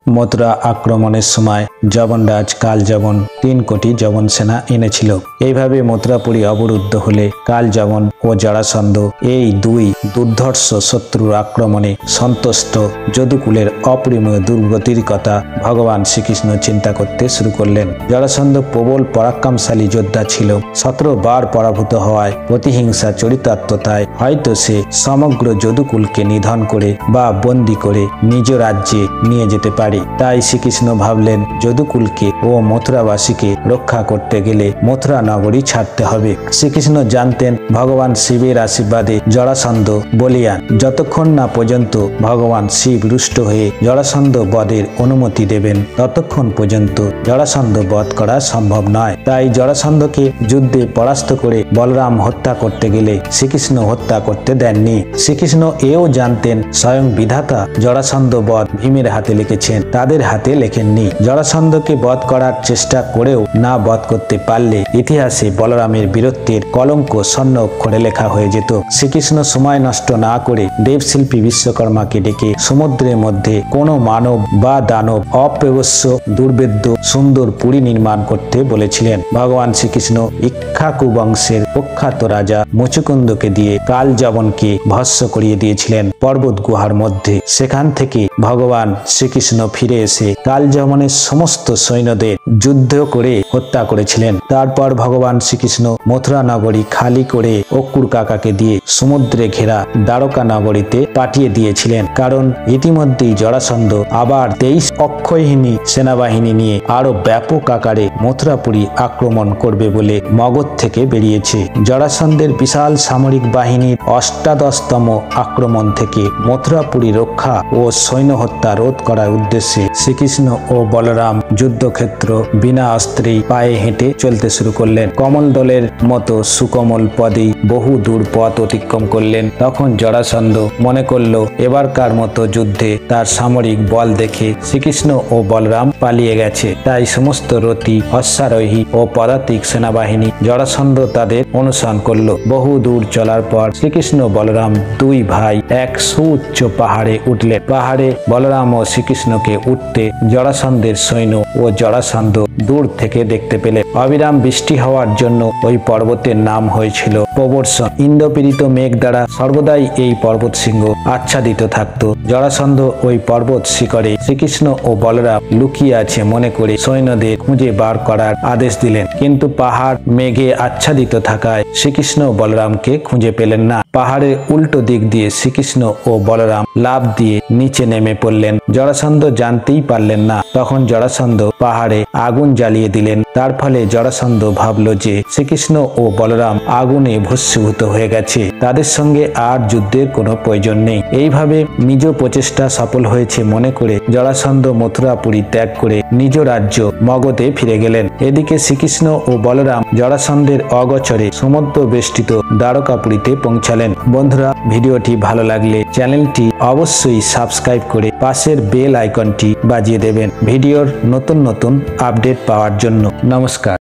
মথুরা আক্রমণের সময় যবনরাজ কালযবন 3 কোটি যবন সেনা এনেছিল। এইভাবে মথুরাপুরী অবরুদ্ধ হলে কালযবন ও জরাসন্ধ এই দুই দুর্ধর্ষ শত্রুর আক্রমণে সন্তুষ্ট যদুকুলের অপরিমেয় দুর্গতির কথা ভগবান শ্রীকৃষ্ণ চিন্তা করতে শুরু করলেন। জরাসন্ধ প্রবল পরাক্রমশালী যোদ্ধা ছিল। 17 বার পরাভূত হওয়ায় প্রতিহিংসা চরিতার্থতায় হয়তো সে সমগ্র যদুকুলকে নিধন করে বা বন্দী করে নিজ রাজ্যে নিয়ে যেতে পারে। তাই শ্রীকৃষ্ণ ভাবলেন যদুকুলকে ও মথুরাবাসীকে রক্ষা করতে গেলে মথুরা নগরী ছাড়তে হবে। শ্রীকৃষ্ণ জানতেন ভগবান শিবের আশীর্বাদে জরাসন্ধ বলিয়ান। যতক্ষণ না পর্যন্ত ভগবান শিব রুষ্ট হয়ে জরাসন্ধ বধের অনুমতি দেবেন ততক্ষণ পর্যন্ত জরাসন্ধ বধ করা সম্ভব নয়। তাই জরাসন্ধকে যুদ্ধে পরাস্ত করে বলরাম হত্যা করতে গেলে শ্রীকৃষ্ণ হত্যা করতে দেননি। শ্রীকৃষ্ণ এও জানতেন স্বয়ং বিধাতা জরাসন্ধ বধ ভীমের হাতে লিখেছেন, তাদের হাতে লেখেননি। জরাসন্ধকে বধ করার চেষ্টা করেও না বধ করতে পারলে ইতিহাসে বলরামের বীরত্বের কলঙ্ক স্বর্ণ অক্ষরে লেখা হয়ে যেত। শ্রীকৃষ্ণ সময় নষ্ট না করে দেবশিল্পী বিশ্বকর্মাকে ডেকে সমুদ্রের মধ্যে কোনো মানব বা দানব অপ্রবশ্য দুর্বেদ্য সুন্দর পুরী নির্মাণ করতে বলেছিলেন। ভগবান শ্রীকৃষ্ণ ইক্ষ্বাকু বংশের প্রখ্যাত রাজা মুচুকুন্দকে দিয়ে কালযবনকে ভস্ম করিয়ে দিয়েছিলেন পর্বত গুহার মধ্যে। সেখান থেকে ভগবান শ্রীকৃষ্ণ ফিরে এসে কালযবনের সমস্ত সৈন্যদের যুদ্ধ করে হত্যা করেছিলেন। তারপর ভগবান শ্রীকৃষ্ণ মথুরা নগরী খালি করে অক্কুর কাকাকে দিয়ে সমুদ্রে ঘেরা দ্বারকা নগরীতে পাঠিয়ে দিয়েছিলেন। কারণ ইতিমধ্যেই জরাসন্ধ আবার 23 অক্ষয়হীনী সেনাবাহিনী নিয়ে আরো ব্যাপক আকারে মথুরাপুরী আক্রমণ করবে বলে মগধ থেকে বেরিয়েছে। জরাসন্ধের বিশাল সামরিক বাহিনীর 88তম আক্রমণ থেকে মথুরাপুরী রক্ষা ও সৈন্য হত্যা রোধ করার উদ্দেশ্যে শ্রীকৃষ্ণ ও বলরাম যুদ্ধক্ষেত্র বিনা অস্ত্রে পায়ে হেঁটে চলতে শুরু করলেন। কমল দলের মতো সুকমল পদেই বহু দূর পথ অতিক্রম করলেন। তখন জরাসন্ধ মনে করল এবারকার মতো যুদ্ধে তার সামরিক বল দেখে শ্রীকৃষ্ণ ও বলরাম পালিয়ে গেছে। তাই সমস্ত রথী অশ্বারোহী ও পদাতিক সেনাবাহিনী জরাসন্ধ তাদের অনুসরণ করল। বহু দূর চলার পর শ্রীকৃষ্ণ বলরাম দুই ভাই এক সুউচ্চ পাহাড়ে উঠলেন। পাহাড়ে বলরাম ও শ্রীকৃষ্ণকে উঠতে জরাসন্ধের সৈন্য ও জরাসন্ধ দূর থেকে দেখতে পেলে। অবিরাম বৃষ্টি হওয়ার জন্য ওই পর্বতের নাম হয়েছিল প্রবর্ষণ। ইন্দ্রপীড়িত মেঘ দ্বারা সর্বদাই এই পর্বত শৃঙ্গ আচ্ছাদিত থাকত। জরাসন্ধ ওই পর্বত শিখরে শ্রীকৃষ্ণ ও বলরাম লুকিয়ে আছে মনে করে সৈন্যদের খুঁজে বার করার আদেশ দিলেন। কিন্তু পাহাড় মেঘে আচ্ছাদিত থাকায় শ্রীকৃষ্ণ ও বলরামকে খুঁজে পেলেন না। পাহাড়ের উল্টো দিক দিয়ে শ্রীকৃষ্ণ ও বলরাম লাফ দিয়ে নিচে নেমে পড়লেন। জরাসন্ধ জানতেই পারলেন না। তখন জরাসন্ধ পাহাড়ে আগুন জ্বালিয়ে দিলেন। তার ফলে জরাসন্ধ ভাবল যে শ্রীকৃষ্ণ ও বলরাম আগুনে ভস্মীভূত হয়ে গেছে, তাদের সঙ্গে আর যুদ্ধের কোনো প্রয়োজন নেই। এইভাবে নিজ প্রচেষ্টা সফল হয়েছে মনে করে জরাসন্ধ মথুরাপুরী ত্যাগ করে নিজ রাজ্য মগধে ফিরে গেলেন। এদিকে শ্রীকৃষ্ণ ও বলরাম জরাসন্ধের অগোচরে সমুদ্র বেষ্টিত দ্বারকাপুরীতে পৌঁছালেন। বন্ধুরা, ভিডিওটি ভালো লাগলে চ্যানেলটি অবশ্যই সাবস্ক্রাইব করে পাশের বেল আইকনটি বাজিয়ে দেবেন ভিডিওর নতুন নতুন আপডেট পাওয়ার জন্য। নমস্কার।